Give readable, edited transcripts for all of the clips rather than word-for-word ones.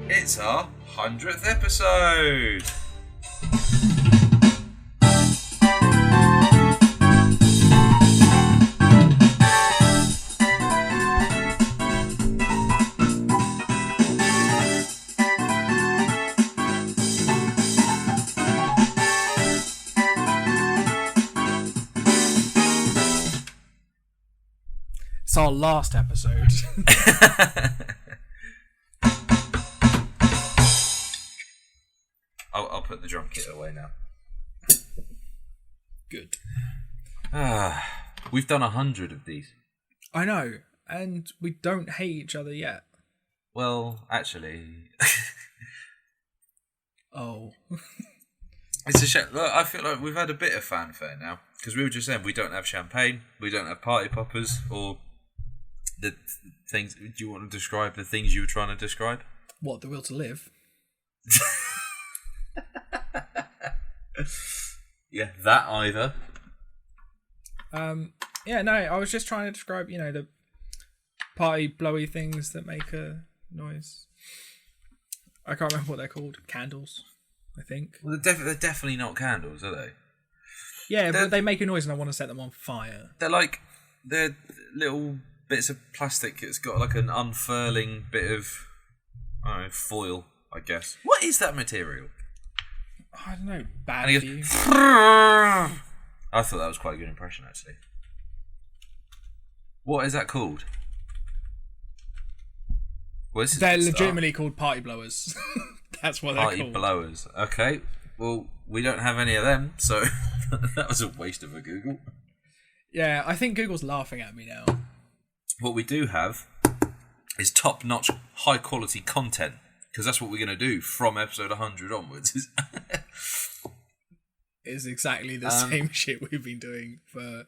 It's our 100th episode! It's our last episode. I'll put the drum kit away now. Good. We've done 100 of these. I know, and we don't hate each other yet. Well, actually... Oh. It's a shame. Look, I feel like we've had a bit of fanfare now. Because we were just saying we don't have champagne, we don't have party poppers, or the things... Do you want to describe the things you were trying to describe? What, the will to live? Yeah, that either. Yeah, no, I was just trying to describe, the party blowy things that make a noise. I can't remember what they're called. Candles, I think. Well, they're definitely not candles, are they? Yeah, but they make a noise and I want to set them on fire. They're little bits of plastic. It's got like an unfurling bit of, I don't know, foil, I guess. What is that material? I don't know. Bad And for he you. goes, I thought that was quite a good impression, actually. What is that called? Well, this is They're a good start. legitimately called party blowers. That's what they're Party called. blowers. Okay. Well, we don't have any of them, so that was a waste of a Google. Yeah, I think Google's laughing at me now. What we do have is top-notch, high-quality content, because that's what we're going to do from episode 100 onwards. It's exactly the same shit we've been doing for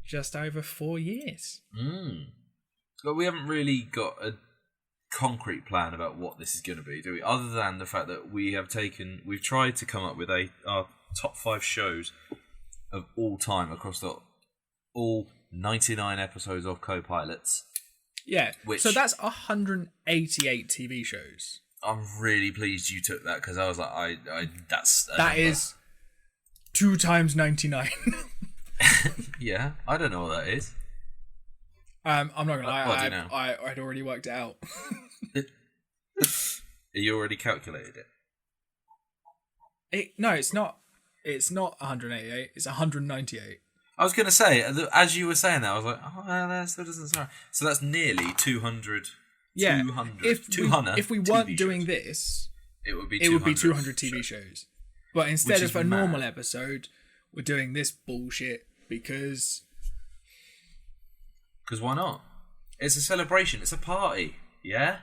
just over 4 years. But we haven't really got a concrete plan about what this is going to be, do we? Other than the fact that we've tried to come up with our top 5 shows of all time across all 99 episodes of Co-Pilots. Yeah, Which- so that's 188 TV shows. I'm really pleased you took that, because I was like, that's a That number. is 2 times 99. Yeah, I don't know what that is. I'm not gonna lie, What do you know? I'd already worked it out. You already calculated it. No, it's not. It's not 188. It's 198. I was going to say, as you were saying that, I was like, oh, well, that still doesn't sound right. So that's nearly 200. Yeah. 200. If we weren't TV doing shows. this, It would be 200 TV shows. But instead Which is of a mad. normal episode, we're doing this bullshit because Because why not? It's a celebration. It's a party. Yeah?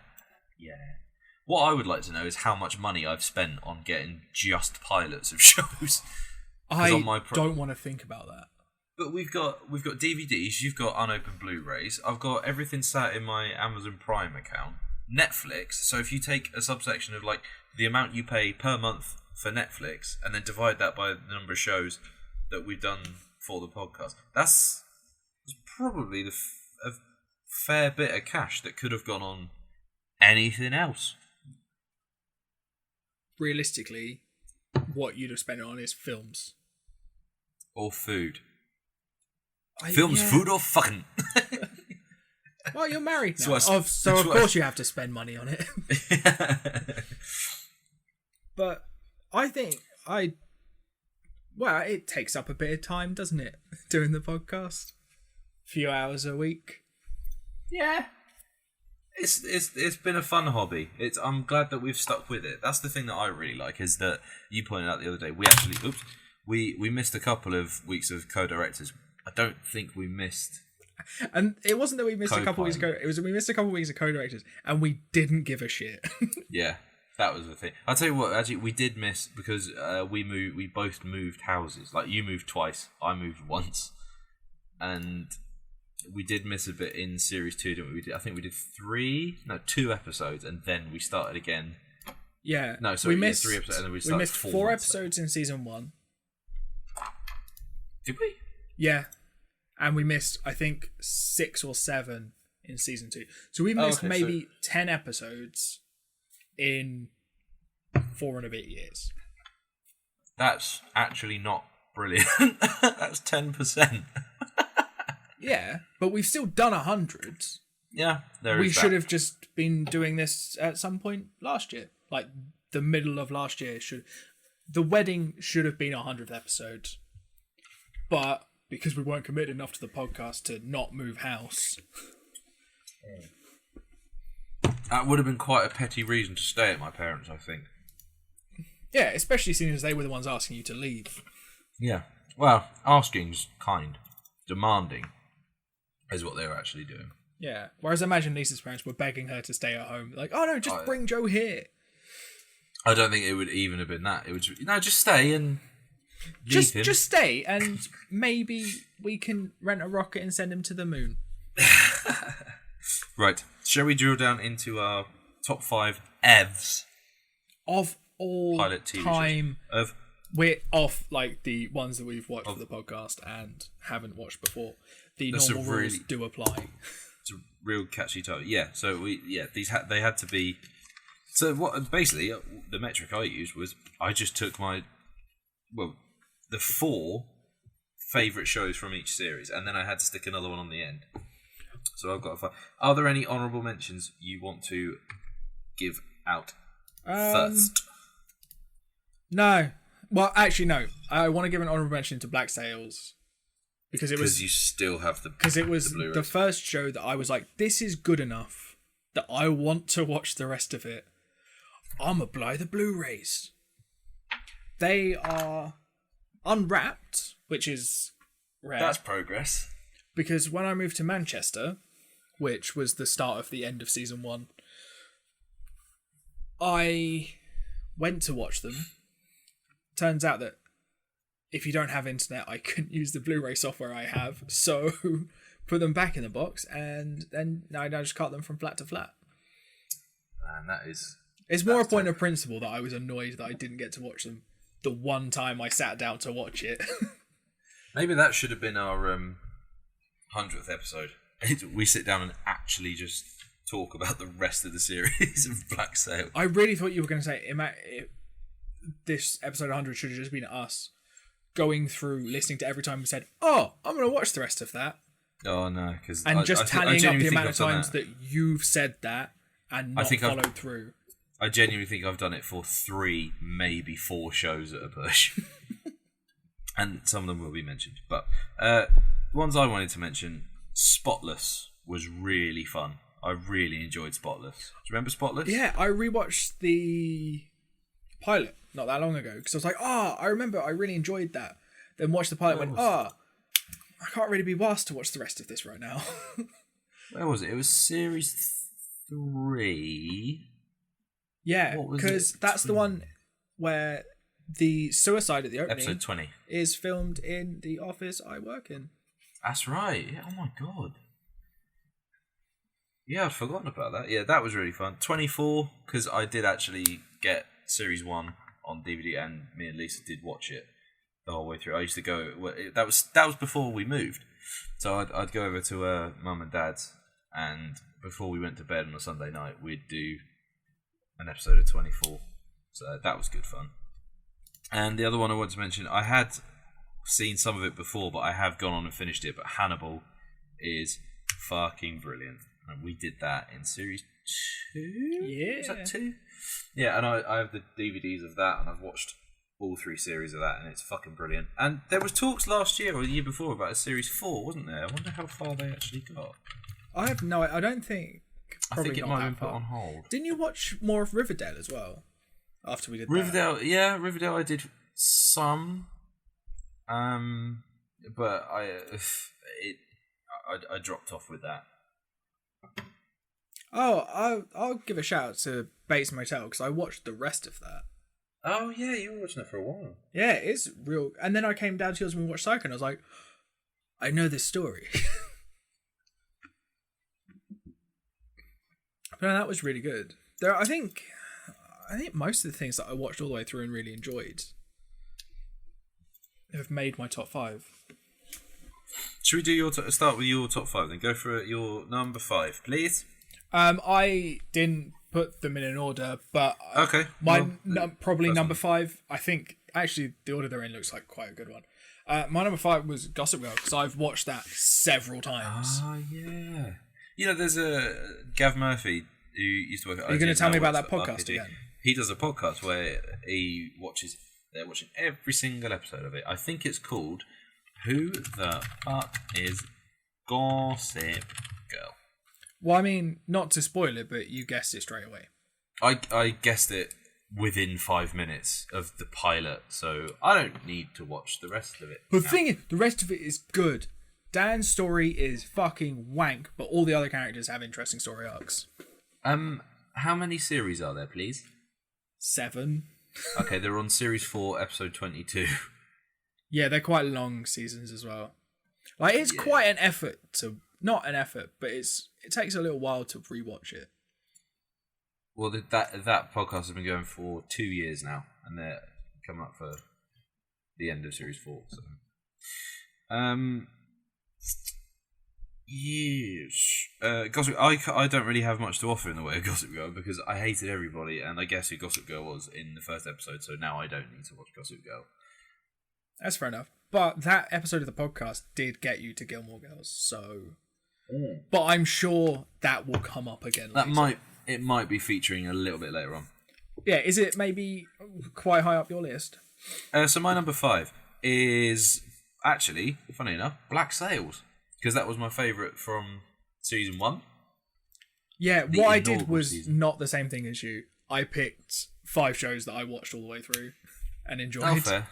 Yeah. What I would like to know is how much money I've spent on getting just pilots of shows. I on my don't want to think about that. But we've got DVDs, you've got unopened Blu-rays, I've got everything sat in my Amazon Prime account, Netflix. So if you take a subsection of like the amount you pay per month for Netflix and then divide that by the number of shows that we've done for the podcast, that's probably a fair bit of cash that could have gone on anything else. Realistically, what you'd have spent it on is films. Or food. I- Films, yeah. food, or fucking. Well, you're married now. That's why I- So that's of why I- course you have to spend money on it. But I think it takes up a bit of time, doesn't it? Doing the podcast. Few hours a week. Yeah. It's been a fun hobby. I'm glad that we've stuck with it. That's the thing that I really like, is that you pointed out the other day, we missed a couple of weeks of co-directors. I don't think we missed. And it wasn't that we missed a couple weeks ago. Co-pilot. It was that we missed a couple weeks of co-directors, and we didn't give a shit. Yeah, that was the thing. I'll tell you what, actually, we did miss because we both moved houses. Like, you moved twice, I moved once. And we did miss a bit in series 2, didn't we? I think we did 2 episodes, and then we started again. Yeah. No, so we missed 3 episodes, and then we started missed 4 4 months episodes in season 1. Did we? Yeah. And we missed, I think, 6 or 7 in season 2. So we missed okay, maybe 10 episodes in 4 and a bit years. That's actually not brilliant. That's 10%. Yeah, but we've still done 100. Yeah, We should have just been doing this at some point last year, like the middle of last year. The wedding should have been 100th episode, but because we weren't committed enough to the podcast to not move house. That would have been quite a petty reason to stay at my parents', I think. Yeah, especially seeing as they were the ones asking you to leave. Yeah. Well, asking's kind. Demanding is what they were actually doing. Yeah. Whereas I imagine Lisa's parents were begging her to stay at home. Like, oh no, just bring Joe here. I don't think it would even have been that. It would just stay and leave him. Just stay, and maybe we can rent a rocket and send him to the moon. Right. Shall we drill down into our top 5 EVs of all pilot TV time? Shows? We're off like the ones that we've watched for the podcast and haven't watched before. The normal rules do apply. It's a real catchy title. Yeah. So they had to be. So what? Basically, the metric I used was I just took the 4 favourite shows from each series, and then I had to stick another one on the end. So I've got 5. Are there any honourable mentions you want to give out first? No. Well, actually, no. I want to give an honourable mention to Black Sails because you still have it was the first show that I was like, this is good enough that I want to watch the rest of it. I'm gonna buy the Blu-rays. They are unwrapped, which is rare. That's progress. Because when I moved to Manchester, which was the start of the end of season 1, I went to watch them. Turns out that if you don't have internet, I couldn't use the Blu-ray software I have, so put them back in the box, and then I just cut them from flat to flat. And that is... It's more a point of principle that I was annoyed that I didn't get to watch them the one time I sat down to watch it. Maybe that should have been our 100th episode. We sit down and actually just talk about the rest of the series of Black Sail. I really thought you were going to say this episode 100 should have just been us going through, listening to every time we said, oh, I'm going to watch the rest of that. Oh, no. Cause tallying up the amount of times that you've said that and not followed through. I genuinely think I've done it for 3, maybe 4 shows at a push. And some of them will be mentioned. But ones I wanted to mention, Spotless was really fun. I really enjoyed Spotless. Do you remember Spotless? Yeah, I rewatched the pilot not that long ago because I was like, I remember I really enjoyed that. Then watched the pilot and went, I can't really be asked to watch the rest of this right now. Where was it? It was series 3. Yeah, because that's the one where the suicide at the opening episode 20 is filmed in the office I work in. That's right. Yeah, oh my god. Yeah, I'd forgotten about that. Yeah, that was really fun. 24, because I did actually get series 1 on DVD, and me and Lisa did watch it the whole way through. I used to go. That was before we moved, so I'd go over to Mum and Dad's, and before we went to bed on a Sunday night, we'd do an episode of 24. So that was good fun. And the other one I wanted to mention, I had seen some of it before, but I have gone on and finished it. But Hannibal is fucking brilliant. And we did that in series 2? Yeah. Was that 2? Yeah, and I have the DVDs of that, and I've watched all 3 series of that, and it's fucking brilliant. And there was talks last year or the year before about a series 4, wasn't there? I wonder how far they actually got. I have no... I don't think... I think it might have been put on hold. Didn't you watch more of Riverdale as well? After we did Riverdale, that? Yeah, Riverdale I did some. But I dropped off with that. Oh, I'll give a shout out to Bates Motel because I watched the rest of that. Oh yeah, you were watching it for a while. Yeah, it's real. And then I came down to yours when we watched Psycho, and I was like, I know this story. But no, that was really good. I think most of the things that I watched all the way through and really enjoyed have made my top 5. Should we do start with your top 5 then? Go for your number 5, please. I didn't put them in an order, but Okay. probably first number one. 5. I think actually the order they're in looks like quite a good one. My number 5 was Gossip Girl because I've watched that several times. Ah, yeah. You know, there's a Gav Murphy who used to work at. Are you going to tell me about that works podcast at RPG. again? He does a podcast where they're watching every single episode of it. I think it's called "Who the Fuck is Gossip Girl?" Well, I mean, not to spoil it, but you guessed it straight away. I guessed it within 5 minutes of the pilot, so I don't need to watch the rest of it. But the thing is, the rest of it is good. Dan's story is fucking wank, but all the other characters have interesting story arcs. How many series are there, please? 7. Okay, they're on series 4, episode 22. Yeah, they're quite long seasons as well. Like, it's quite an effort to... Not an effort, but it takes a little while to rewatch it. Well, that podcast has been going for 2 years now, and they're coming up for the end of series 4. So, yes. Gossip. I don't really have much to offer in the way of Gossip Girl because I hated everybody, and I guess who Gossip Girl was in the first episode. So now I don't need to watch Gossip Girl. That's fair enough. But that episode of the podcast did get you to Gilmore Girls, so... But I'm sure that will come up again later. It might be featuring a little bit later on. Yeah, is it maybe quite high up your list? So my number 5 is actually, funny enough, Black Sails, because that was my favourite from season 1. Yeah, The what I did inaugural was season. not the same thing as you. I picked 5 shows that I watched all the way through and enjoyed. Oh, fair.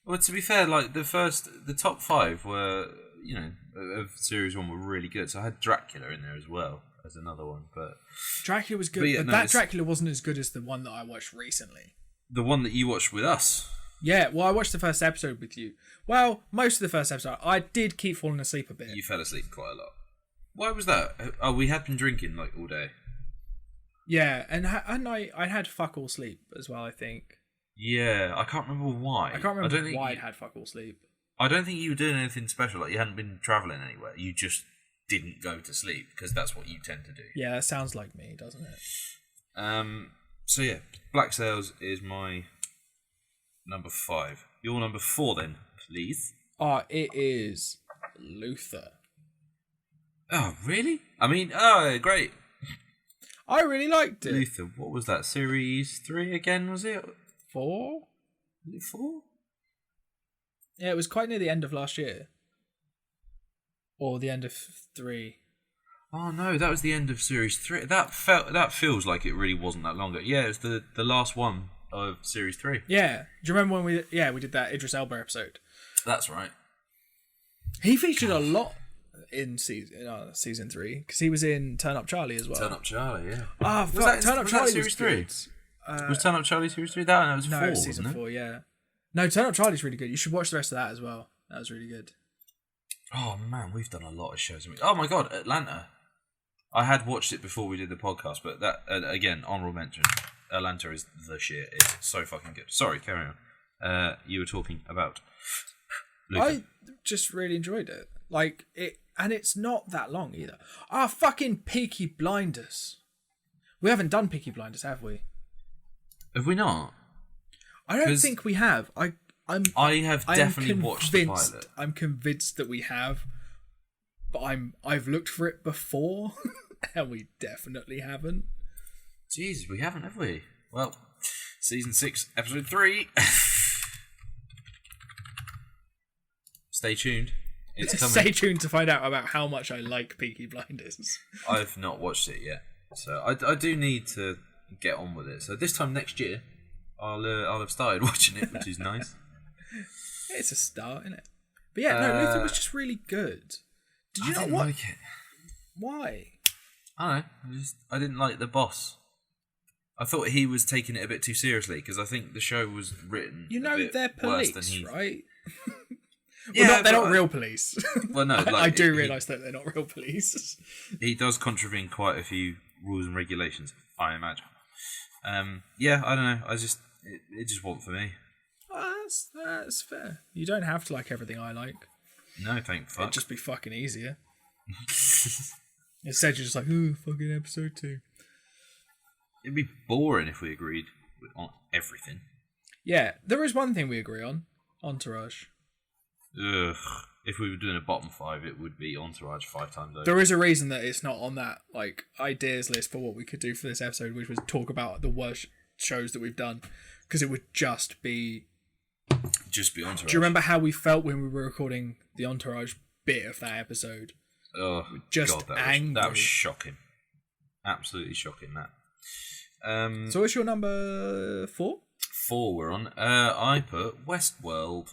Well, to be fair, like the top 5 were, you know, of series 1 were really good. So I had Dracula in there as well as another one, but Dracula was good, But yeah, but no, that it's- Dracula wasn't as good as the one that I watched recently. the one that you watched with us. Yeah, well, I watched the first episode with you. Well, most of the first episode. I did keep falling asleep a bit. You fell asleep quite a lot. Why was that? Oh, we had been drinking like all day. Yeah, and I had fuck all sleep as well, I think. Yeah, I can't remember why. I can't remember don't think why you- I'd had fuck all sleep. I don't think you were doing anything special. Like you hadn't been travelling anywhere. You just didn't go to sleep because that's what you tend to do. Yeah, that sounds like me, doesn't it? So yeah, Black Sails is my number 5. Your number 4 then, please. It is Luther. Oh, really? I mean, oh, great. I really liked it. Luther, what was that? Series 3 again, was it? 4? Was it 4? Yeah, it was quite near the end of last year. Or the end of 3. Oh no, that was the end of series 3. That feels like it really wasn't that long ago. Yeah, it was the last one of series 3. Yeah. Do you remember when we did that Idris Elba episode? That's right. He featured a lot in season 3 because he was in Turn Up Charlie as well. Turn Up Charlie, yeah. Ah, Was fuck, that- Turn Up was that Charlie series was 3? good. Was Turn Up Charlie series 3? That was No, 4, it was season wasn't it? 4, yeah. No, Turn Up Charlie's really good. You should watch the rest of that as well. That was really good. Oh man, we've done a lot of shows. Oh my god, Atlanta. I had watched it before we did the podcast, but that again, honorable mention. Atlanta is the shit. It's so fucking good. Sorry, carry on. You were talking about Luther. I just really enjoyed it. Like it, and it's not that long either. Fucking Peaky Blinders. We haven't done Peaky Blinders, have we? Have we not? I don't 'Cause think we have. I have definitely watched the pilot. I'm convinced that we have, but I've looked for it before, and we definitely haven't. Jesus, we haven't, have we? Well, season 6, episode 3. Stay tuned. It's coming. Stay tuned to find out about how much I like Peaky Blinders. I've not watched it yet, so I do need to get on with it. So this time next year, I'll have started watching it, which is nice. It's a start, isn't it? But yeah, no, Luther was just really good. Did you I not didn't watch? like it. Why? I don't know. I didn't like the boss. I thought he was taking it a bit too seriously because I think the show was written. You a know bit they're worse police, than he. right? Yeah, they're but not real police. Well, no, like, I do he- realise that they're not real police. He does contravene quite a few rules and regulations, I imagine. Yeah, I don't know. It just wasn't for me. That's fair. You don't have to like everything I like. No, thank fuck. It'd just be fucking easier. Instead, you're just like, ooh, fucking episode 2. It'd be boring if we agreed on everything. Yeah, there is one thing we agree on. Entourage. Ugh. If we were doing a bottom 5, it would be Entourage 5 times over. There is a reason that it's not on that like ideas list for what we could do for this episode, which was talk about the worst shows that we've done, because it would just be Entourage. Do you remember how we felt when we were recording the Entourage bit of that episode? Oh, just God, angry. That was shocking. Absolutely shocking, that. So what's your number 4? 4 we're on. I put Westworld.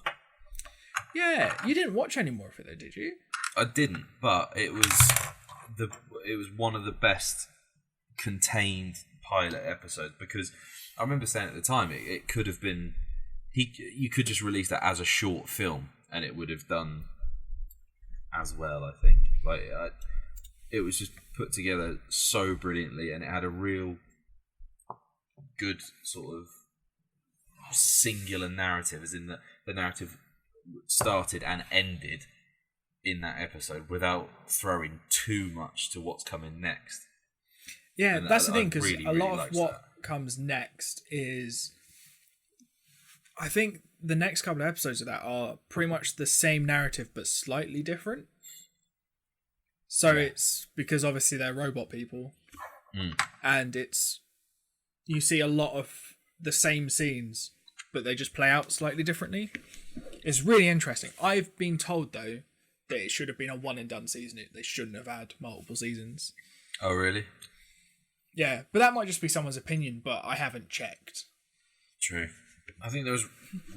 Yeah, you didn't watch any more of it though, did you? I didn't, but it was one of the best contained pilot episodes, because I remember saying at the time it could have been you could just release that as a short film and it would have done as well. I think it was just put together so brilliantly, and it had a real good sort of singular narrative, as in the narrative started and ended in that episode without throwing too much to what's coming next. Yeah, and that's the thing, because really, a lot really of what comes next is, I think the next couple of episodes of that are pretty much the same narrative but slightly different. So it's because obviously they're robot people, and you see a lot of the same scenes, but they just play out slightly differently. It's really interesting. I've been told though that it should have been a one and done season. They shouldn't have had multiple seasons. Oh really? Yeah, but that might just be someone's opinion, but I haven't checked. True. I think there was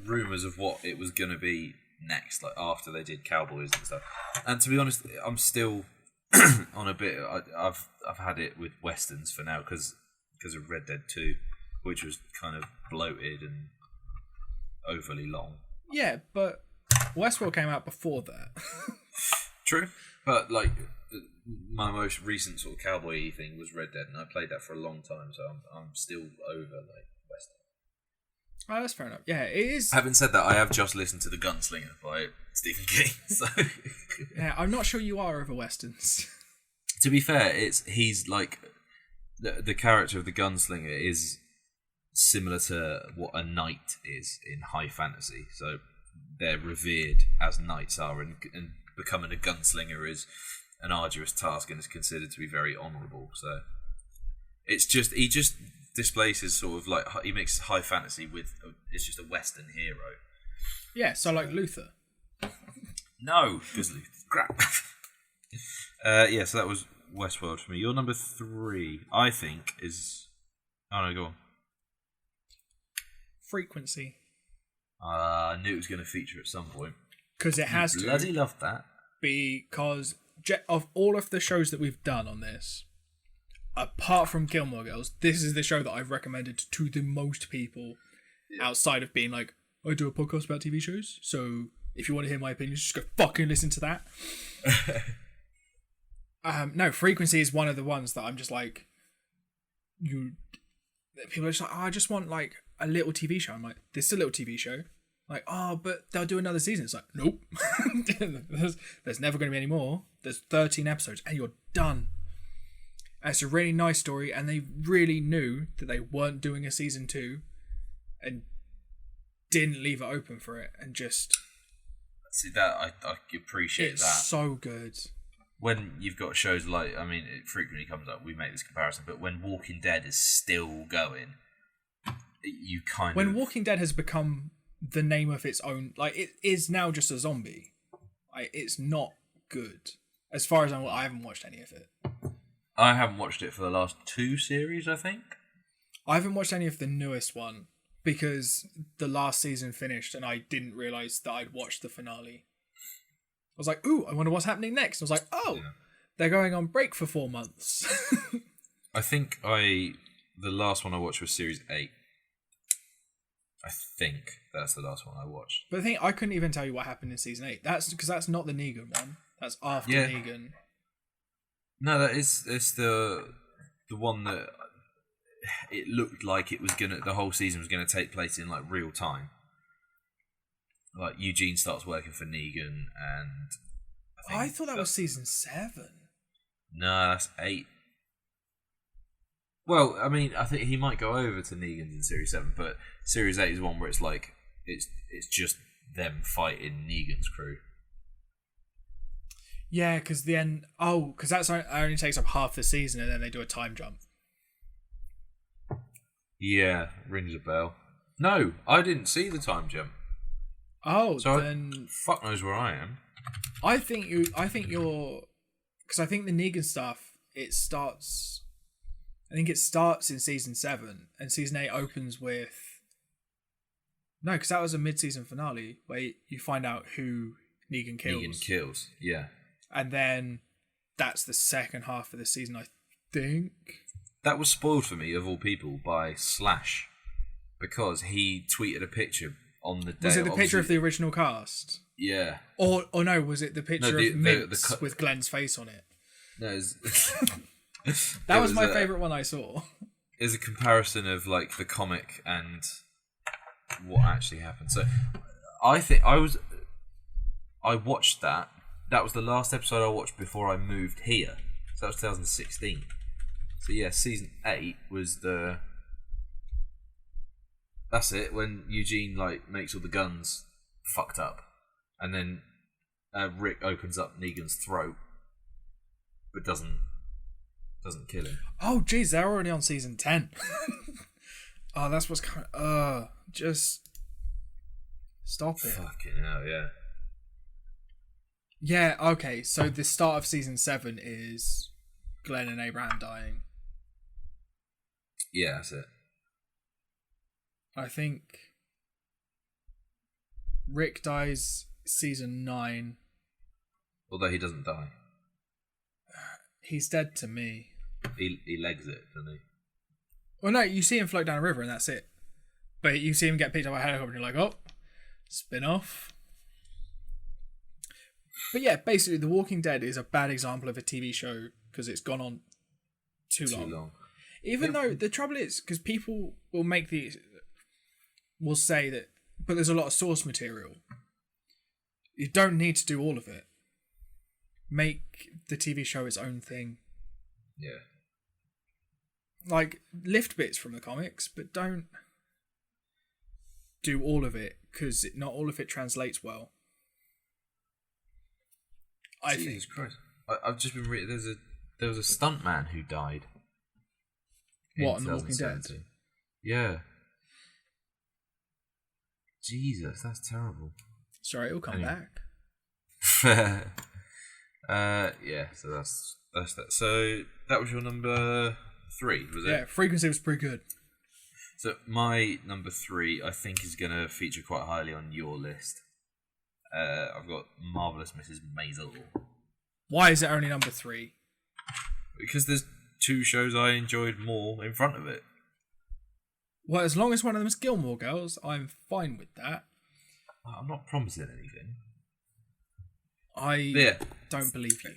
rumours of what it was going to be next, like after they did Cowboys and stuff. And to be honest, I'm still on a bit. I've had it with westerns for now because of Red Dead 2, which was kind of bloated and overly long. Yeah, but Westworld came out before that. True, but like my most recent sort of cowboy thing was Red Dead, and I played that for a long time, so I'm still over like western. Oh, that's fair enough. Yeah, it is. Having said that, I have just listened to The Gunslinger by Stephen King, so yeah, I'm not sure you are over westerns. To be fair, he's like the character of the Gunslinger is similar to what a knight is in high fantasy. So they're revered as knights are, and becoming a gunslinger is an arduous task and is considered to be very honourable. So it's just he just displays his sort of like he mixes high fantasy with it's just a western hero. Yeah, so like Luther. No, because crap. Yeah, so that was Westworld for me. Your number 3, I think, is. Oh no, go on. Frequency. I knew it was going to feature at some point. Because it has to. Bloody love that. Because of all of the shows that we've done on this, apart from Gilmore Girls, this is the show that I've recommended to the most people outside of being like, I do a podcast about TV shows, so if you want to hear my opinions, just go fucking listen to that. No, Frequency is one of the ones that I'm just like, people are just like, oh, I just want like a little TV show. I'm like, this is a little TV show. Like, oh, but they'll do another season. It's like, nope. there's never going to be any more. There's 13 episodes and you're done. And it's a really nice story, and they really knew that they weren't doing a season 2 and didn't leave it open for it, and just... See, that I appreciate it's that. It's so good. When you've got shows like, I mean, it frequently comes up, we make this comparison, but when Walking Dead is still going, you kind of... When Walking Dead has become the name of its own, like, it is now just a zombie. It's not good. As far as I haven't watched any of it. I haven't watched it for the last 2 series, I think. I haven't watched any of the newest one because the last season finished and I didn't realise that I'd watched the finale. I was like, ooh, I wonder what's happening next. I was like, oh, they're going on break for 4 months. I think the last one I watched was series 8. I think that's the last one I watched. But the thing, I couldn't even tell you what happened in season 8. That's because that's not the Negan one. That's after Negan. No, it's the one that it looked like it was the whole season was gonna take place in like real time. Like Eugene starts working for Negan, and I thought that was season 7. No, that's 8. Well, I mean, I think he might go over to Negan's in Series 7, but Series 8 is one where it's like it's just them fighting Negan's crew. Yeah, because the end. Oh, because that's only takes up half the season, and then they do a time jump. Yeah, rings a bell. No, I didn't see the time jump. Oh, So then fuck knows where I am. I think you're because I think the Negan stuff it starts. I think it starts in season 7, and season 8 opens with. No, because that was a mid-season finale where you find out who Negan kills. Negan kills, yeah. And then that's the second half of the season, I think. That was spoiled for me, of all people, by Slash, because he tweeted a picture on the day. Was it the picture of the original cast? Yeah. Or no, was it the picture of Minx with Glenn's face on it? No, that was my favourite one I saw. It was a comparison of like the comic and what actually happened. So I think I watched that. That was the last episode I watched before I moved here. So that was 2016. So yeah, season 8 was the. That's it, when Eugene like makes all the guns fucked up, and then Rick opens up Negan's throat, but doesn't kill him. Oh jeez, they're already on season 10. Oh, that's what's kind of. Just stop it. Fucking hell, yeah. Yeah, okay. So the start of season 7 is Glenn and Abraham dying. Yeah, that's it. I think Rick dies season 9. Although he doesn't die. He's dead to me. He legs it, doesn't he? Well, no, you see him float down a river and that's it. But you see him get picked up by a helicopter and you're like, oh, spin off. But yeah, basically, The Walking Dead is a bad example of a TV show because it's gone on too long. Even though the trouble is, because people will will say that, but there's a lot of source material. You don't need to do all of it. Make the TV show its own thing. Yeah. Like, lift bits from the comics, but don't do all of it, because not all of it translates well. I Jesus think. Christ. I've just been reading. There was a stuntman who died. What, in The Walking Dead? Yeah. Jesus, that's terrible. Sorry, it'll come back. Yeah, so that's that. So that was your number 3, was it? Yeah, Frequency was pretty good. So my number 3, I think, is going to feature quite highly on your list. I've got Marvelous Mrs. Maisel. Why is it only number 3? Because there's 2 shows I enjoyed more in front of it. Well, as long as one of them is Gilmore Girls, I'm fine with that. I'm not promising anything. I don't believe you.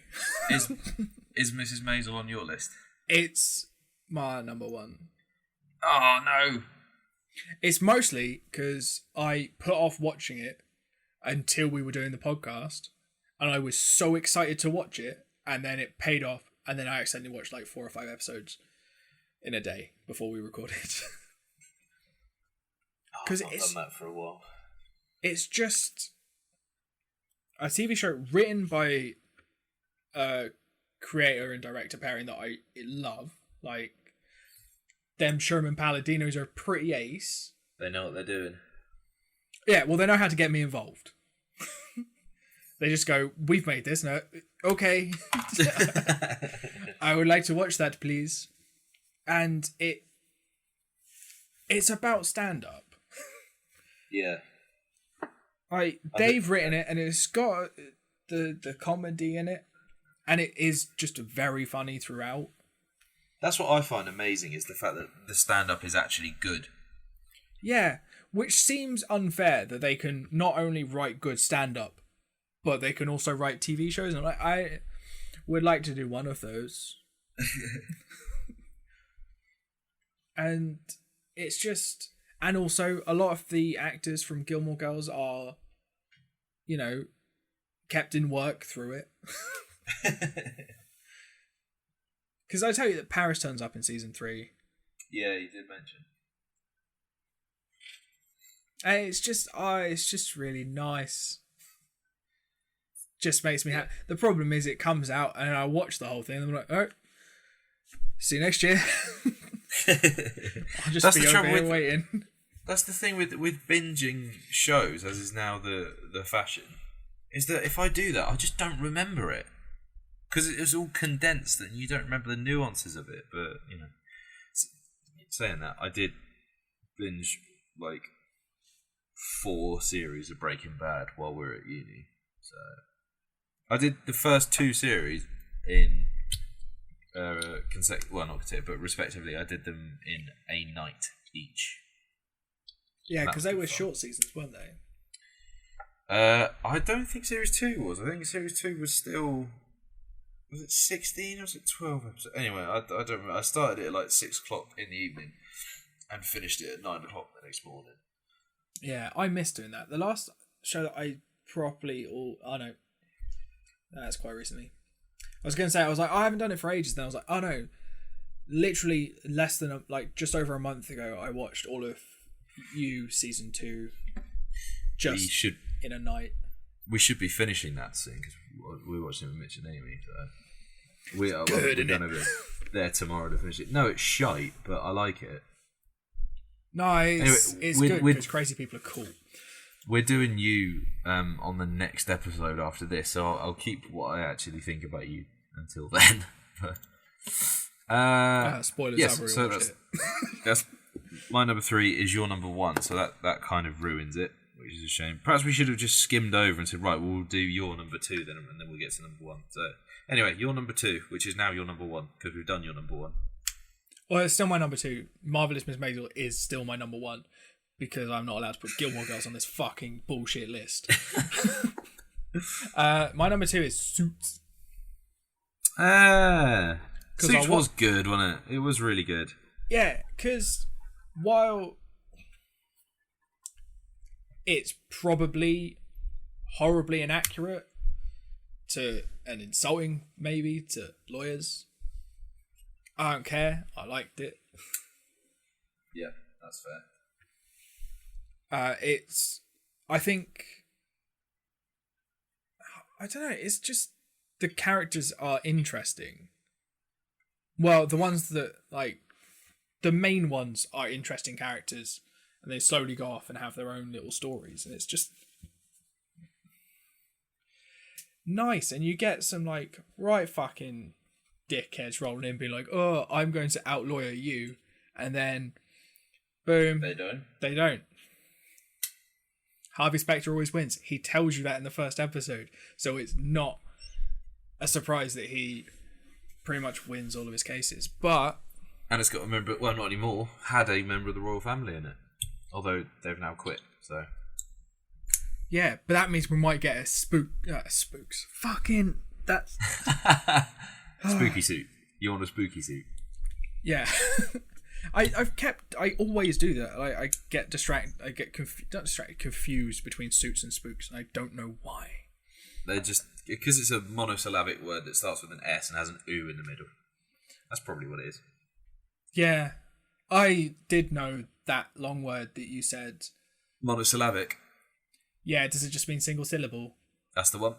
Is Mrs. Maisel on your list? It's my number 1. Oh, no. It's mostly because I put off watching it until we were doing the podcast, and I was so excited to watch it, and then it paid off, and then I accidentally watched like 4 or 5 episodes in a day before we recorded. Because I've done that for a while. It's just a TV show written by a creator and director pairing that I love. Like, them Sherman Palladinos are pretty ace. They know what they're doing. Yeah, well, they know how to get me involved. They just go, we've made this. No, okay. I would like to watch that, please. And it's about stand-up. Yeah. They've written it, and it's got the comedy in it, and it is just very funny throughout. That's what I find amazing, is the fact that the stand-up is actually good. Yeah, which seems unfair that they can not only write good stand-up, but they can also write TV shows, and I would like to do one of those. And it's just... And also, a lot of the actors from Gilmore Girls are, kept in work through it. because I tell you that Paris turns up in season 3. Yeah, you did mention. And it's just really nice. Just makes me happy. The problem is it comes out and I watch the whole thing and I'm like, oh, see you next year. I'll just be over here waiting. That's the thing with binging shows, as is now the fashion, is that if I do that, I just don't remember it. Because it's all condensed and you don't remember the nuances of it. But, you know, saying that, I did binge, like, 4 series of Breaking Bad while we were at uni. So I did the first 2 series in not consecutive, but respectively, I did them in a night each. Yeah, because they were short seasons, weren't they? I don't think series 2 was. I think series 2 was still. Was it 16 or was it 12 episodes? Anyway, I don't remember. I started it at like 6 o'clock in the evening and finished it at 9 o'clock the next morning. Yeah, I miss doing that. The last show that I properly that's quite recently. I was going to say, I was like, I haven't done it for ages. Then I was like, oh no, literally less than just over a month ago, I watched all of You season 2 in a night. We should be finishing that soon because we're watching it with Mitch and Amy. So we're going to be there tomorrow to finish it. No, it's shite, but I like it. No, it's good because crazy people are cool. We're doing You on the next episode after this, so I'll keep what I actually think about You until then. Spoilers. Yes, I've so watched it. That's my number 3 is your number 1, so that kind of ruins it, which is a shame. Perhaps we should have just skimmed over and said, right, we'll do your number 2 then, and then we'll get to number 1. So anyway, your number 2, which is now your number 1, because we've done your number 1. Well, it's still my number 2. Marvelous Miss Maisel is still my number 1 because I'm not allowed to put Gilmore Girls on this fucking bullshit list. My number 2 is Suits. Suits was good, wasn't it? It was really good. Yeah, because while it's probably horribly inaccurate and insulting, maybe, to lawyers, I don't care. I liked it. Yeah, that's fair. I think, I don't know, it's just the characters are interesting. Well, the ones that, like, the main ones are interesting characters, and they slowly go off and have their own little stories, and it's just nice. And you get some, like, right fucking dickheads rolling in, being like, oh, I'm going to outlawyer you, and then, boom. They don't. Harvey Specter always wins. He tells you that in the first episode, so it's not a surprise that he pretty much wins all of his cases. But and it's got a member, well, not anymore, had a member of the royal family in it, although they've now quit. So yeah, but that means we might get a spooks. Fucking that's spooky suit. You want a spooky suit? Yeah. I always do that. I get distracted. I get confused between suits and spooks. And I don't know why. They're just because it's a monosyllabic word that starts with an S and has an U in the middle. That's probably what it is. Yeah, I did know that long word that you said. Monosyllabic. Yeah, does it just mean single syllable? That's the one.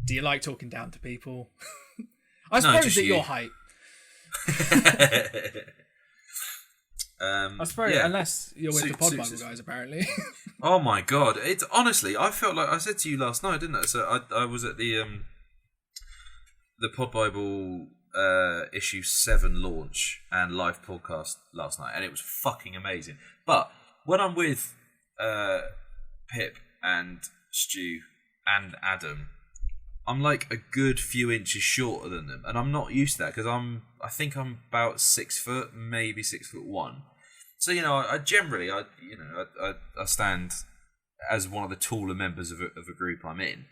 Do you like talking down to people? I suppose at your height. I suppose, unless you're with the Pod Bible guys, apparently. Oh my god! It's honestly, I felt like I said to you last night, didn't I? So I was at the Pod Bible issue 7 launch and live podcast last night, and it was fucking amazing. But when I'm with Pip and Stu and Adam, I'm like a good few inches shorter than them, and I'm not used to that because I think I'm about 6 foot, maybe 6'1". So I generally I stand as one of the taller members of a group I'm in,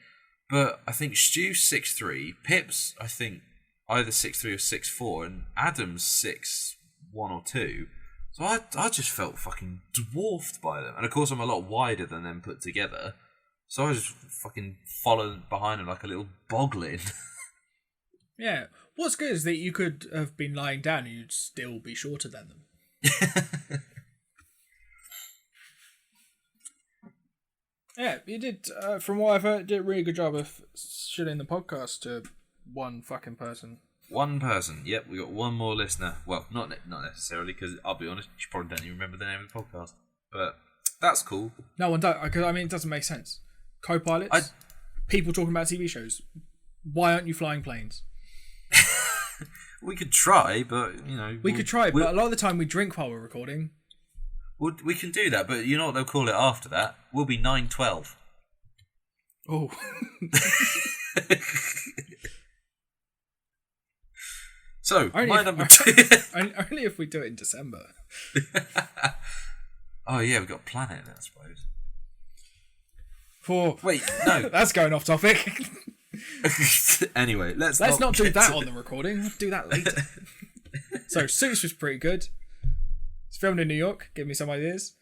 but I think Stu's 6'3", Pip's I think either 6'3" or 6'4", and Adam's 6'1" or 2". So I just felt fucking dwarfed by them, and of course I'm a lot wider than them put together. So I just fucking followed behind him like a little boglin. Yeah. What's good is that you could have been lying down and you'd still be shorter than them. Yeah, you did, from what I've heard, did a really good job of shitting the podcast to one fucking person. One person. Yep, we got one more listener. Well, not necessarily, because I'll be honest, you probably don't even remember the name of the podcast. But that's cool. No one does, because I mean, it doesn't make sense. Co-pilots, people talking about TV shows. Why aren't you flying planes? We could try, but, you know... We could try, but a lot of the time we drink while we're recording. We can do that, but you know what they'll call it after that? We'll be 9-12. Oh. So, my number 2... Only if we do it in December. Oh, yeah, we've got to plan it, I suppose. Wait, no. That's going off topic. Anyway, let's not do that on the recording. We'll do that later. So, Suits was pretty good. It's filmed in New York. Give me some ideas.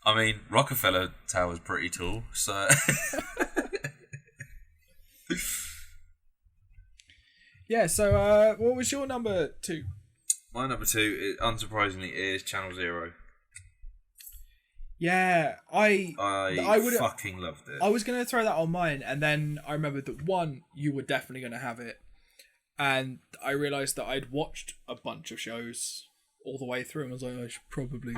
I mean, Rockefeller Tower's pretty tall, so... Yeah, so what was your number 2? My number 2, unsurprisingly, is Channel Zero. Yeah, I would fucking loved it. I was going to throw that on mine, and then I remembered that, one, you were definitely going to have it. And I realised that I'd watched a bunch of shows all the way through, and I was like, I should probably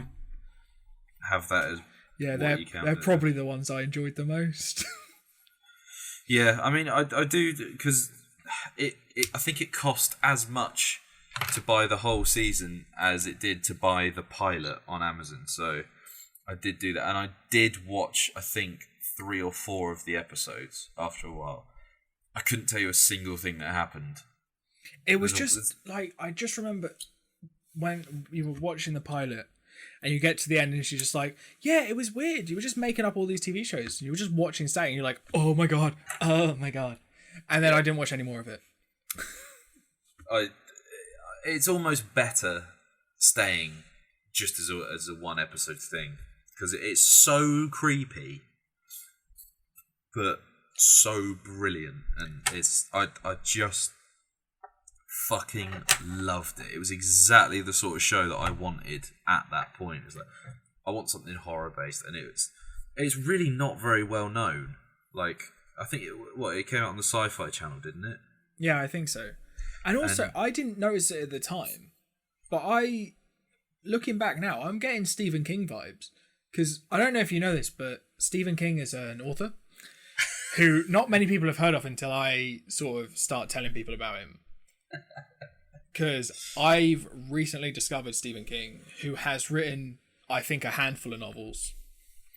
have that as they're probably the ones I enjoyed the most. Yeah, I mean, I do, because I think it cost as much to buy the whole season as it did to buy the pilot on Amazon. So I did do that, and I did watch, I think, 3 or 4 of the episodes after a while. I couldn't tell you a single thing that happened. It was I just remember when you were watching the pilot and you get to the end and she's just like, yeah, it was weird. You were just making up all these TV shows. You were just watching Static and you're like, oh my God. And then I didn't watch any more of it. It's almost better staying just as a one episode thing, because it's so creepy, but so brilliant, and I just fucking loved it. It was exactly the sort of show that I wanted at that point. It's like, I want something horror based, and it's really not very well known. Like, I think it came out on the Sci-Fi Channel, didn't it? Yeah, I think so. And also, I didn't notice it at the time, but looking back now, I'm getting Stephen King vibes, because I don't know if you know this, but Stephen King is an author who not many people have heard of until I sort of start telling people about him. Because I've recently discovered Stephen King, who has written, I think, a handful of novels.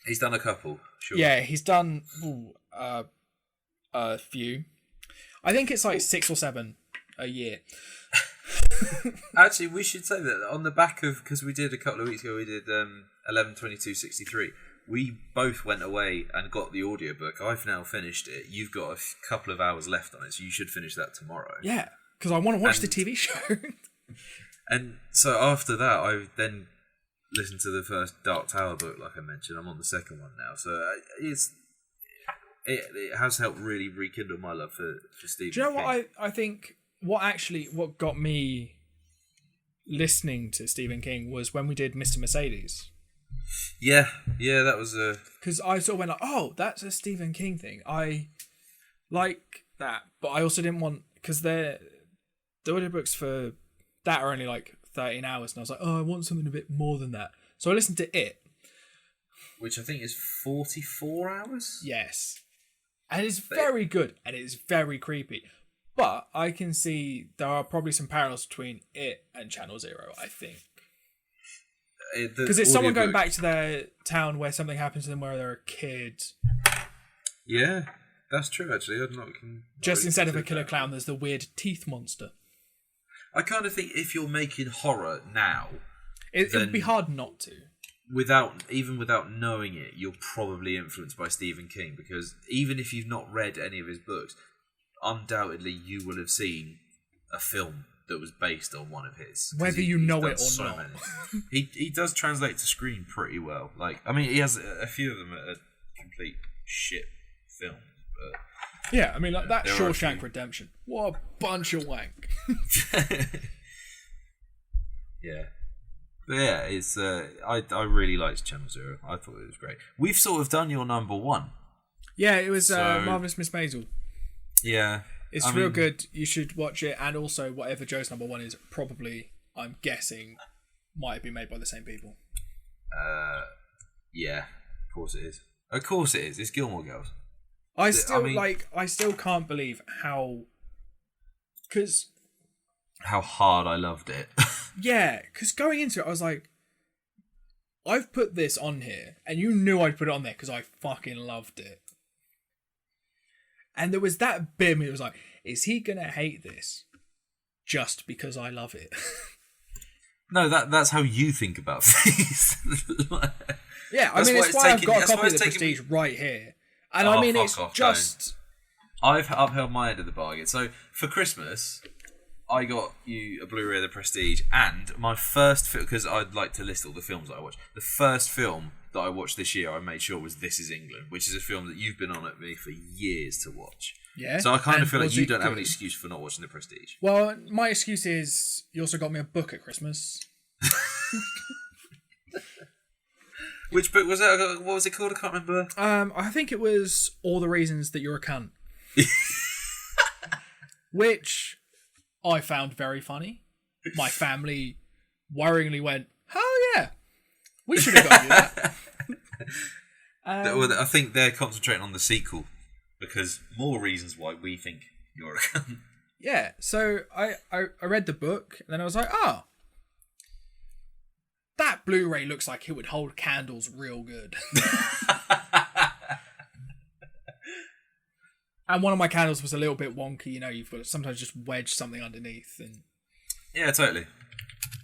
He's done a couple, sure. Yeah, he's done a few. I think it's like 6 or 7 a year. Actually, we should say that on the back of, because we did a couple of weeks ago, we did 11/22/63. We both went away and got the audiobook. I've now finished it. You've got a couple of hours left on it, so you should finish that tomorrow. Yeah, because I want to watch the TV show. And so after that, I then listened to the first Dark Tower book, like I mentioned. I'm on the second one now, so it has helped really rekindle my love for Stephen King. Do you know what I think? What got me listening to Stephen King was when we did Mr. Mercedes. Yeah, that was a... Because I sort of went like, oh, that's a Stephen King thing. I like that, but I also didn't want... Because the audiobooks for that are only like 13 hours, and I was like, oh, I want something a bit more than that. So I listened to it. Which I think is 44 hours? Yes. And it's very good, and it's very creepy. But I can see there are probably some parallels between it and Channel Zero, I think. Because it's someone going back to their town where something happens to them where they're a kid. Yeah, that's true, actually. Just instead of a killer clown, there's the weird teeth monster. I kind of think if you're making horror now... It would be hard not to. Even without knowing it, you're probably influenced by Stephen King, because even if you've not read any of his books, undoubtedly you will have seen a film that was based on one of his. Whether you know it or not. He does translate to screen pretty well. Like, I mean, he has a few of them that are complete shit films, but Yeah, I mean, like that There are a Shawshank few. Redemption. What a bunch of wank. Yeah. But yeah, it's I really liked Channel Zero. I thought it was great. We've sort of done your number one. Yeah, it was So- Marvelous Miss Maisel. Yeah. It's I real mean, good. You should watch it, and also whatever Joe's number one is, probably, I'm guessing, might have been made by the same people. Yeah, of course it is. Of course it is. It's Gilmore Girls. I still mean- I still can't believe how, because How hard I loved it. yeah, because going into it, I was like, I've put this on here, and you knew I'd put it on there because I fucking loved it. And there was that bit of me that was like, is he gonna hate this just because I love it? No, that's how you think about things. Yeah, I That's mean, why it's it's why I've taken- got a that's copy why of it's The taken Prestige right here. And Oh, I mean, fuck it's off, just... I've upheld my end of the bargain. So for Christmas, I got you a Blu-ray of The Prestige, and my first film, because I'd like to list all the films that I watched. The first film that I watched this year, I made sure was This Is England, which is a film that you've been on at me for years to watch. Yeah. So I kind And of feel like was you it don't have good? an excuse for not watching The Prestige. Well, my excuse is you also got me a book at Christmas. Which book was that? What was it called? I can't remember. I think it was All the Reasons That You're a Cunt. Which I found very funny. My family worryingly went, oh yeah, we should have got you that. Well, I think they're concentrating on the sequel because more reasons why we think you're a cunt. Yeah, so I read the book and then I was like, oh, that Blu-ray looks like it would hold candles real good. And one of my candles was a little bit wonky, you know, you've got to sometimes just wedge something underneath. And Yeah, totally.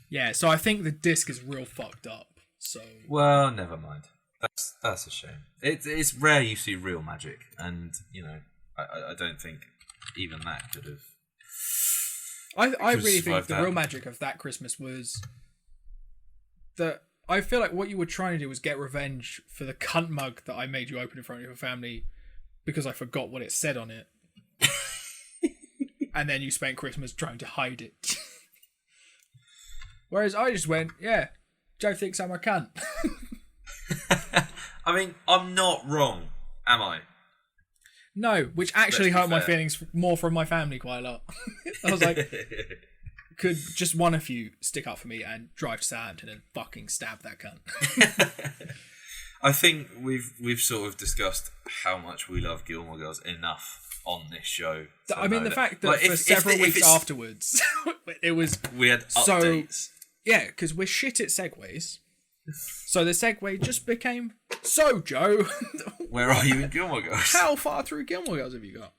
yeah, so I think the disc is real fucked up. So Well, never mind. That's a shame. It's rare you see real magic, and you know, I don't think even that could have. I really think survived the that. real magic of that Christmas was that I feel like what you were trying to do was get revenge for the cunt mug that I made you open in front of your family because I forgot what it said on it. And then you spent Christmas trying to hide it. Whereas I just went, yeah, Joe thinks I'm a cunt. I mean, I'm not wrong, am I? No, which actually Let's be hurt my fair. feelings more from my family quite a lot. I was like, could just one of you stick up for me and drive to Southampton and fucking stab that cunt? I think we've sort of discussed how much we love Gilmore Girls enough on this show. to I mean, know the fact that like, for several weeks it's- afterwards, it was we had so- updates. yeah, because we're shit at segues. So the segue just became, so Joe, Where are you in Gilmore Girls? how far through Gilmore Girls have you got?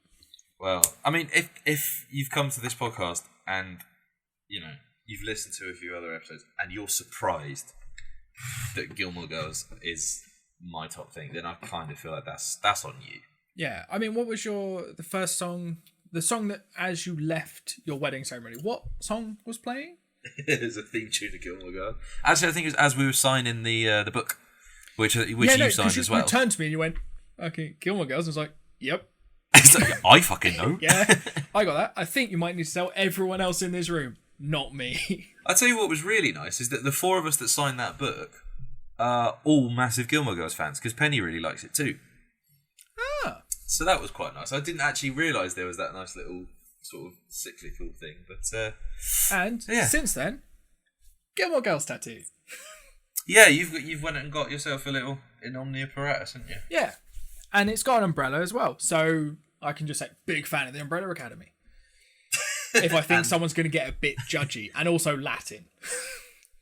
Well, I mean, if you've come to this podcast and you know you've listened to a few other episodes and you're surprised that Gilmore Girls is my top thing, then I kind of feel like that's on you. Yeah, I mean, what was the first song, the song that as you left your wedding ceremony, what song was playing? There's a theme tune to Gilmore Girls. Actually, I think it was as we were signing the book, which yeah, you no, signed 'cause as well. You turned to me and you went, okay, Gilmore Girls. I was like, yep, It's like, I fucking know. yeah, I got that. I think you might need to tell everyone else in this room, not me. I tell you what was really nice is that the four of us that signed that book are all massive Gilmore Girls fans because Penny really likes it too. Ah, So that was quite nice. I didn't actually realise there was that nice little sort of cyclical thing, but and Yeah. since then, Gilmore Girls tattoo. yeah, you've went and got yourself a little Inomni apparatus, haven't you? Yeah, and it's got an umbrella as well, so I can just say big fan of the Umbrella Academy. If I think someone's going to get a bit judgy, and also Latin.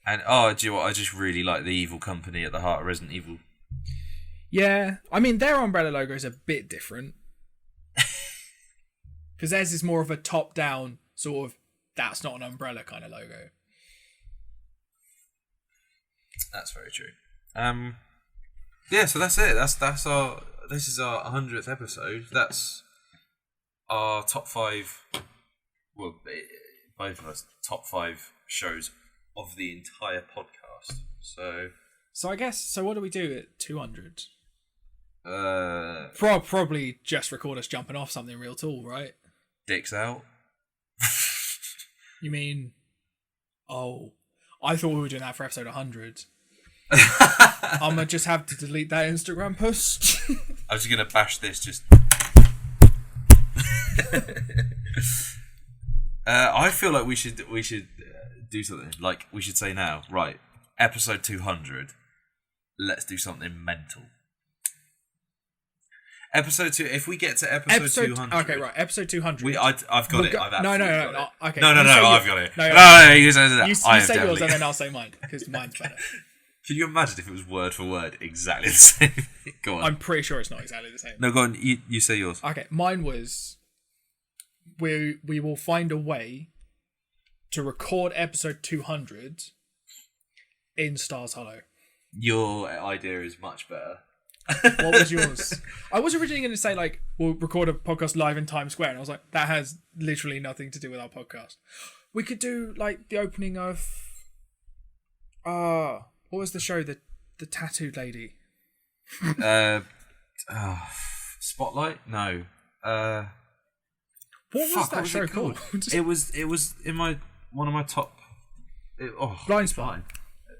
And do you know what? I just really like the evil company at the heart of Resident Evil. Yeah, I mean their umbrella logo is a bit different because theirs is more of a top-down sort of that's not an umbrella kind of logo. That's very true. Yeah, so that's it. That's our. This is our 100th episode. That's our top 5. Well, both of us top 5 shows of the entire podcast. So So I guess what do we do at 200? Probably just record us jumping off something real tall, right? Dicks out. You mean... Oh, I thought we were doing that for episode 100. I'm going to just have to delete that Instagram post. I was just going to bash this just... I feel like we should do something. Like, we should say now, right, episode 200, let's do something mental. Episode 2, if we get to episode 200... Okay, right, episode 200. I've got it. I've No, okay. No, I've got it. You say yours and then I'll say mine, because mine's better. Can you imagine if it was word for word exactly the same? Go on. I'm pretty sure it's not exactly the same. No, go on. You say yours. Okay, mine was... We will find a way to record episode 200 in Stars Hollow. Your idea is much better. What was yours? I was originally going to say, like, we'll record a podcast live in Times Square, and I was like, that has literally nothing to do with our podcast. We could do, like, the opening of... what was the show? The tattooed lady. Spotlight? No. What was that show called? It was in one of my top... Blind Spot.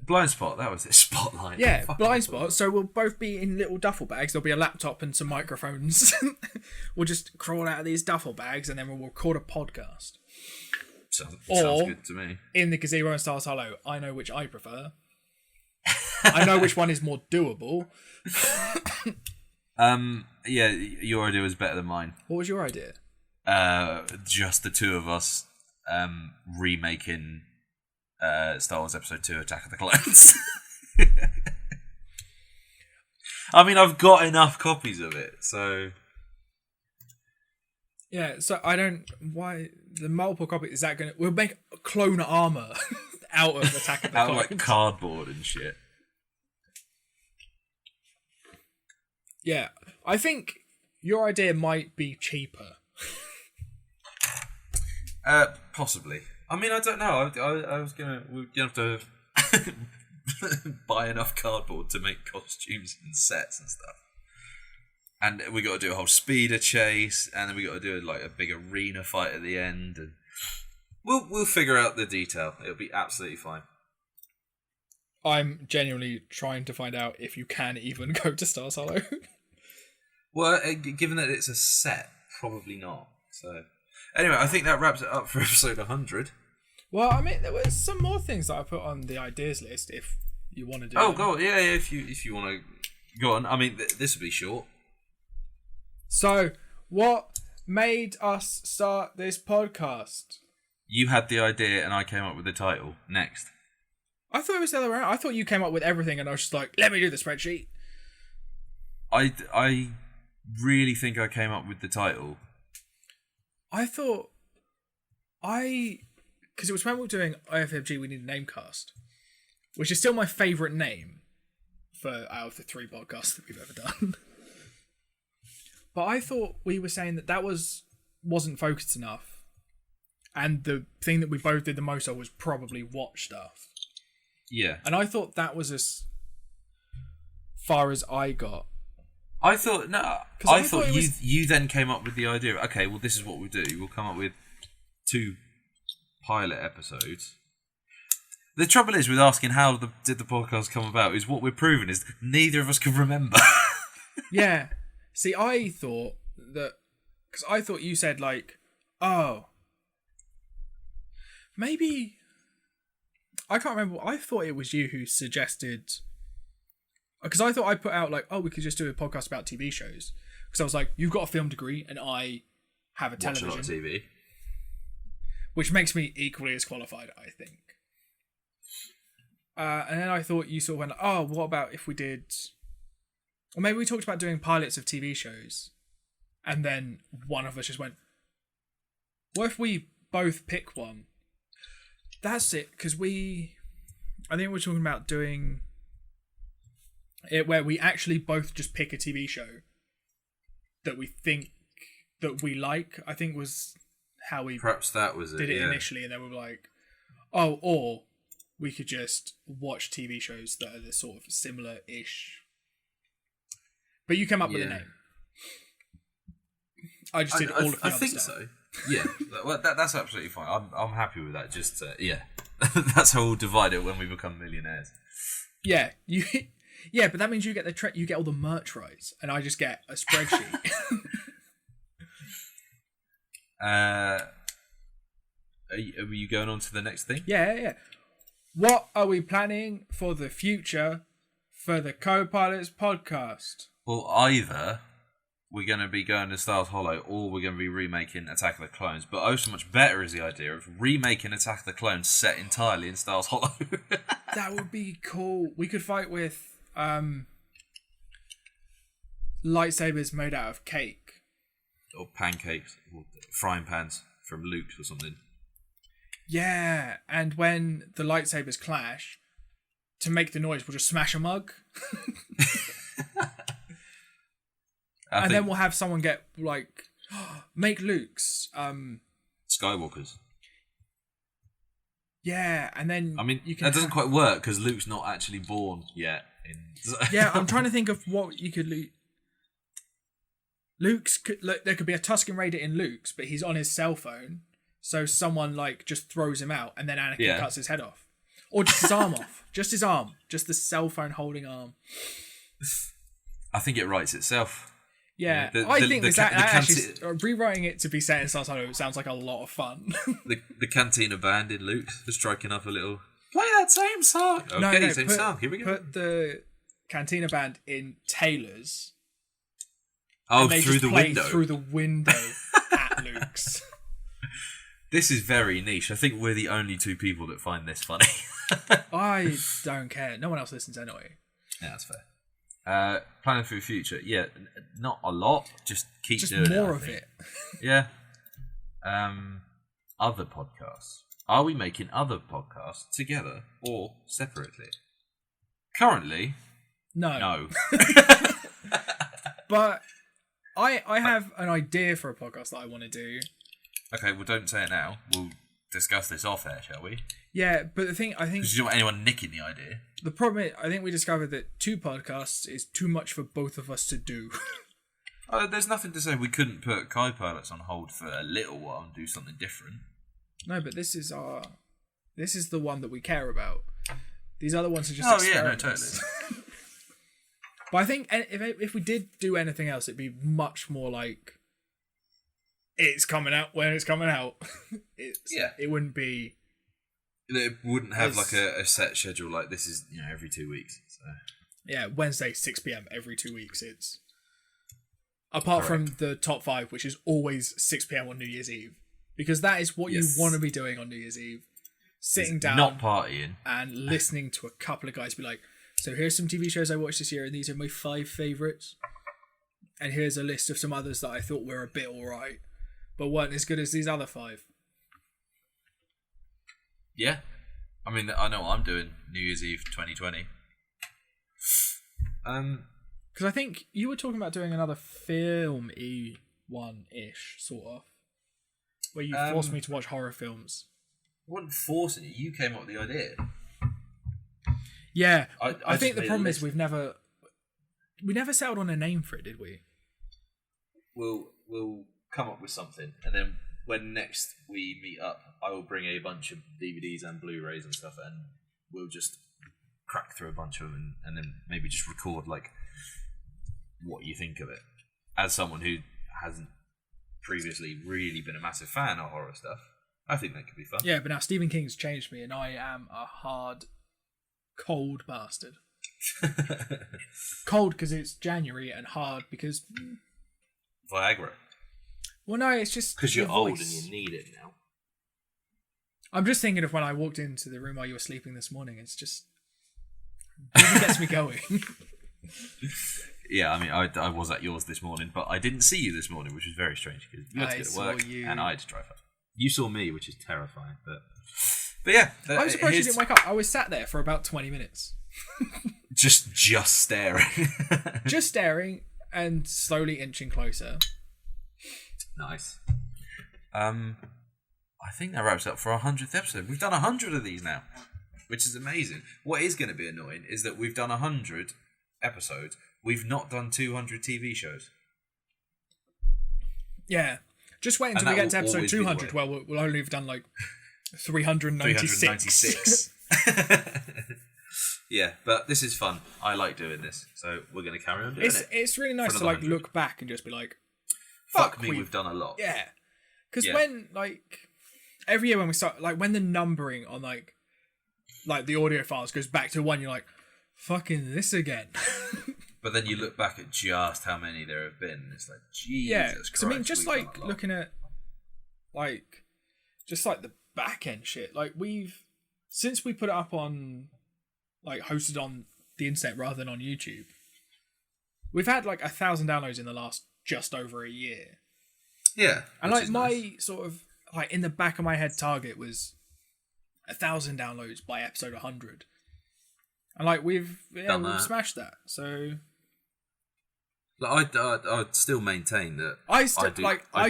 Blind Spot, that was it. Spotlight. Yeah, Blind Spot. So we'll both be in little duffel bags. There'll be a laptop and some microphones. We'll just crawl out of these duffel bags and then we'll record a podcast. Sounds good to me. In the Gazebo and Stars Hollow, I know which I prefer. I know which one is more doable. Yeah, your idea was better than mine. What was your idea? Just the two of us remaking Star Wars Episode 2 Attack of the Clones. I mean, I've got enough copies of it, so... Yeah, so I don't... Why... The multiple copies, is that going to... We'll make clone armor out of Attack of the Clones. Out of, like, cardboard and shit. Yeah, I think your idea might be cheaper. Possibly. I mean, I don't know. We're gonna have to buy enough cardboard to make costumes and sets and stuff. And we got to do a whole speeder chase, and then we got to do like a big arena fight at the end, and we'll figure out the detail. It'll be absolutely fine. I'm genuinely trying to find out if you can even go to Stars Hollow. Well, given that it's a set, probably not. So, anyway, I think that wraps it up for episode 100. Well, I mean, there was some more things that I put on the ideas list. If you want to do. Oh, go on. Yeah. If you want to go on. I mean, this will be short. So, what made us start this podcast? You had the idea, and I came up with the title. Next. I thought it was the other way around. I thought you came up with everything, and I was just like, "Let me do the spreadsheet." I really think I came up with the title. I thought because it was when we were doing IFFG, we need a name cast, which is still my favourite name out of the 3 podcasts that we've ever done. But I thought we were saying that wasn't focused enough, and the thing that we both did the most of was probably watch stuff. Yeah. And I thought that was as far as I got. I thought you then came up with the idea. Okay, well, this is what we'll do. We'll come up with 2 pilot episodes. The trouble is with asking how did the podcast come about is what we're proving is neither of us can remember. Yeah. See, I thought that because I thought you said like, oh, maybe I can't remember. I thought it was you who suggested. Because I thought I put out like, oh, we could just do a podcast about TV shows. Because I was like, you've got a film degree and I have a television. Watch a lot of TV. Which makes me equally as qualified, I think. And then I thought you sort of went, oh, what about if we did... Or maybe we talked about doing pilots of TV shows. And then one of us just went, what if we both pick one? That's it, because I think we're talking about doing... it where we actually both just pick a TV show that we think that we like. I think was how we perhaps that was did it initially, and then we were like, oh, or we could just watch TV shows that are the sort of similar-ish. But you came up with a Yeah. name. I just did all of the I other think stuff. so. Yeah, well, that's absolutely fine. I'm happy with that. Just yeah, that's how we'll divide it when we become millionaires. Yeah, yeah, but that means you get you get all the merch rights, and I just get a spreadsheet. Are you going on to the next thing? Yeah. What are we planning for the future for the Co-Pilots podcast? Well, either we're going to be going to Stars Hollow, or we're going to be remaking Attack of the Clones. But oh, so much better is the idea of remaking Attack of the Clones set entirely in Stars Hollow. That would be cool. We could fight with lightsabers made out of cake. Or pancakes, or frying pans from Luke's or something. Yeah, and when the lightsabers clash, to make the noise, we'll just smash a mug. Then we'll have someone get, like, make Luke's. Skywalkers. Yeah, and then I mean, you can that doesn't quite work because Luke's not actually born yet. Yeah, I'm trying to think of what you could there could be a Tusken Raider in Luke's, but he's on his cell phone, so someone like just throws him out, and then Anakin cuts his head off, or just his arm off, just his arm, just the cell phone holding arm. I think it writes itself. Yeah, Yeah, I think rewriting it to be set in Star Wars sounds like a lot of fun. the Cantina band in Luke's just striking up a little. Play that same song. Okay, same song. Here we go. Put the Cantina band in Taylor's. Oh, and they through just the play window. Through the window at Luke's. This is very niche. I think we're the only two people that find this funny. I don't care. No one else listens anyway. Yeah, that's fair. Planning for the future. Yeah, not a lot. Just keep doing it. Just more of it. Yeah. Other podcasts. Are we making other podcasts together or separately? Currently, No. no. But I have an idea for a podcast that I want to do. Okay, well, don't say it now. We'll discuss this off air, shall we? Yeah, but the thing, I think... Because you don't want anyone nicking the idea. The problem is, I think we discovered that 2 podcasts is too much for both of us to do. There's nothing to say we couldn't put Kai Pilots on hold for a little while and do something different. No, but this is the one that we care about. These other ones are just experiments. Totally. But I think if we did do anything else, it'd be much more like it's coming out when it's coming out. It wouldn't be. It wouldn't have like a set schedule like this is every 2 weeks. So. Yeah, Wednesday 6 p.m. every 2 weeks. It's apart from the top 5, which is always 6 p.m. on New Year's Eve, because that is what you want to be doing on New Year's Eve, sitting down, not partying, and listening to a couple of guys be like, so here's some TV shows I watched this year, and these are my 5 favourites. And here's a list of some others that I thought were a bit alright, but weren't as good as these other 5. Yeah. I mean, I know what I'm doing New Year's Eve 2020. Because I think you were talking about doing another film-y one-ish, sort of, where you forced me to watch horror films. I wasn't forcing you. You came up with the idea. Yeah, I think the just problem made a is we never settled on a name for it, did we? We'll come up with something, and then when next we meet up, I will bring a bunch of DVDs and Blu-rays and stuff, and we'll just crack through a bunch of them, and then maybe just record like what you think of it. As someone who hasn't previously really been a massive fan of horror stuff, I think that could be fun. Yeah, but now Stephen King's changed me, and I am a hard, cold bastard. Cold because it's January, and hard because Viagra. Well, no, it's just because you're your old voice. and you need it now. I'm just thinking of when I walked into the room while you were sleeping this morning. It's just it gets me going. Yeah, I mean, I was at yours this morning, but I didn't see you this morning, which was very strange because you had to go to work and I had to drive up. You saw me, which is terrifying, but yeah. I'm surprised you didn't wake up. I was sat there for about 20 minutes. just staring. Just staring and slowly inching closer. Nice. I think that wraps up for our 100th episode. We've done 100 of these now, which is amazing. What is going to be annoying is that we've done 100 episodes we've not done 200 TV shows. Yeah. Just wait until And we that get to will episode always be the 200. way. Well, we'll only have done like 396. Yeah, but this is fun. I like doing this, so we're going to carry on doing it. It's really nice to another like 100. look back and just be like, Fuck me, we've done a lot. yeah. Because Yeah. when like every year when we start, like when the numbering on like the audio files goes back to 1, you're like, fucking this again. But then you look back at just how many there have been, and it's like, Jesus Yeah, Christ. because I mean, just we've like done a lot. looking at like just like the back end shit, like since we put it up on like hosted on the internet rather than on YouTube, we've had like 1,000 downloads in the last just over a year. Yeah. And which like is my nice. sort of like in the back of my head target was 1,000 downloads by episode 100, and like we've Done that. smashed that. So Like, I'd still maintain that I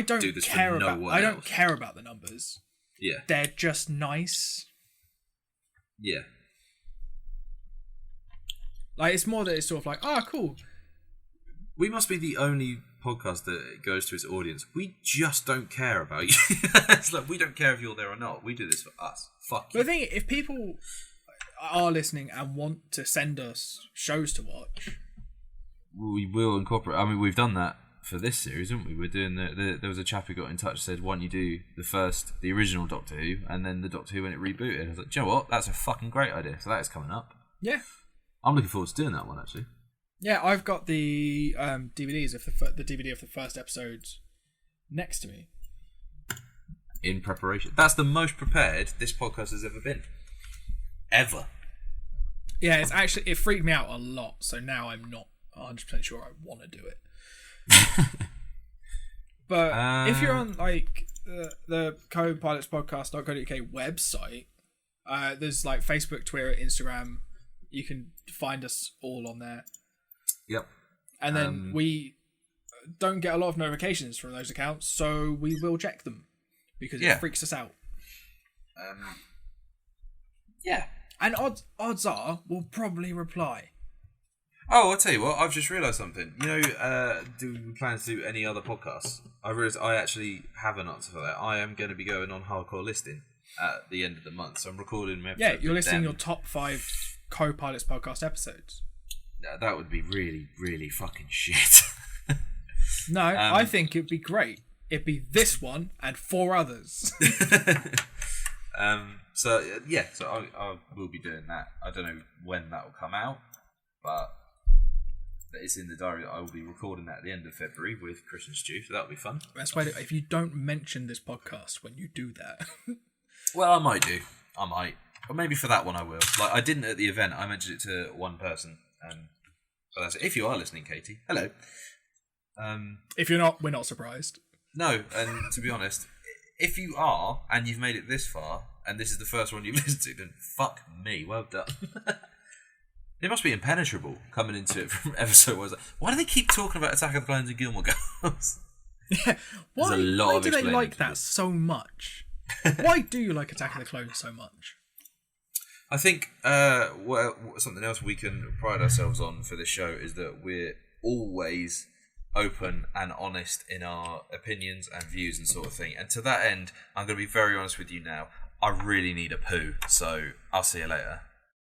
don't do this for care no about one I don't else. care about the numbers. Yeah. They're just nice. Yeah. Like it's more that it's sort of like, oh, cool. We must be the only podcast that goes to its audience. We just don't care about you. It's like, we don't care if you're there or not. We do this for us. Fuck But you. the thing, if people are listening and want to send us shows to watch, We will incorporate. I mean, we've done that for this series, haven't we? We're doing there was a chap who got in touch, said, "Why don't you do the original Doctor Who, and then the Doctor Who when it rebooted?" I was like, "Do you know what? That's a fucking great idea." So that is coming up. yeah, I'm looking forward to doing that one actually. yeah, I've got the DVDs of the DVD of the first episode next to me. In preparation, that's the most prepared this podcast has ever been. Ever. Yeah, it freaked me out a lot. So now I'm not 100% sure I want to do it. But if you're on like the copilotspodcast.co.uk website, there's like Facebook, Twitter, Instagram. You can find us all on there. Yep. And then we don't get a lot of notifications from those accounts, so we will check them because it freaks us out. Yeah. And odds are we'll probably reply. Oh, I'll tell you what, I've just realised something. You know, do we plan to do any other podcasts? I realised I actually have an answer for that. I am going to be going on Hardcore Listing at the end of the month, so I'm recording my episode. Yeah, you're with listing them. your top 5 Co-Pilots podcast episodes. No, that would be really, really fucking shit. No, I think it'd be great. It'd be this one and 4 others. So I will be doing that. I don't know when that will come out, but it's in the diary that I will be recording that at the end of February with Chris and Stu, so that'll be fun. That's why if you don't mention this podcast when you do that. Well, I might do. I might. Or maybe for that one I will. Like, I didn't at the event. I mentioned it to one person. But that's it. If you are listening, Katie, hello. If you're not, we're not surprised. No, and to be honest, if you are, and you've made it this far, and this is the first one you've listened to, then fuck me. Well done. It must be impenetrable coming into it from episode 1. Why do they keep talking about Attack of the Clones and Gilmore Girls? Yeah, why a lot of do they explaining like to that do. so much? Why do you like Attack of the Clones so much? I think something else we can pride ourselves on for this show is that we're always open and honest in our opinions and views and sort of thing. And to that end, I'm going to be very honest with you now. I really need a poo, so I'll see you later.